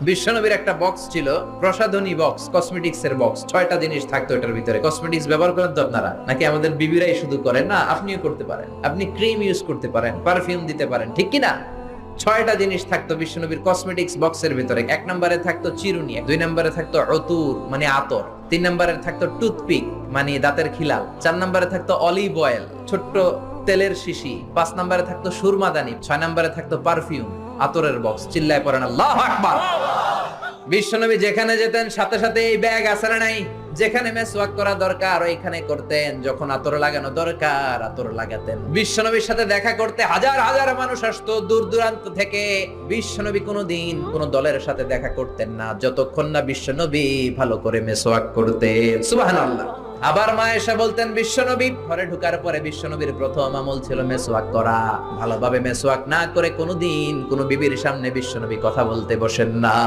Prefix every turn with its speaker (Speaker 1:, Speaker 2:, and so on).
Speaker 1: বিশ্বনবীর একটা বক্স ছিল, প্রসাধনী বক্স, কসমেটিক্স এর বক্স। 6টা জিনিস থাকতো এটার ভিতরে। কসমেটিক্স ব্যবহার করেন তো আপনারা, নাকি আমাদের বিবিরাই শুধু করেন? না, আপনিও করতে পারেন। আপনি ক্রিম ইউজ করতে পারেন, পারফিউম দিতে পারেন, ঠিক কি না? 6টা জিনিস থাকতো বিশ্বনবীর কসমেটিক্স বক্সের ভিতরে। 1 নম্বরে থাকতো চিরুনি, 2 নম্বরে থাকতো অতুর মানে আতর, 3 নম্বরে থাকতো টুথপিক মানে দাঁতের খিলাল, 4 নম্বরে থাকতো অলিভ অয়েল ছোট্ট তেলের শিশি, 5 নম্বরে থাকতো সুরমাদানি, 6 নম্বরে থাকতো পারফিউম আতরের বক্স। চিল্লায় পড়েন আল্লাহু আকবার। বিশ্বনবী যেখানে যেতেন সাথে সাথে এই ব্যাগ আছে না নাই? যেখানে মেসওয়াক করা দরকার ওইখানে করতেন, যখন আতর লাগানো দরকার আতর লাগাতেন। বিশ্বনবীর সাথে দেখা করতে হাজার হাজার মানুষ আসতো দূর দূরান্ত থেকে। বিশ্বনবী কোনোদিন কোন দলের সাথে দেখা করতেন না যতক্ষণ না বিশ্বনবী ভালো করে মেসওয়াক করতেন। সুবহানাল্লাহ। আবার মা এসে বলতেন, বিশ্বনবী ঘরে ঢোকার পরে বিশ্বনবীর প্রথম আমল ছিল মেসওয়াক করা। ভালোভাবে মেসওয়াক না করে কোনোদিন কোন বিবির সামনে বিশ্বনবী কথা বলতে বসেন না।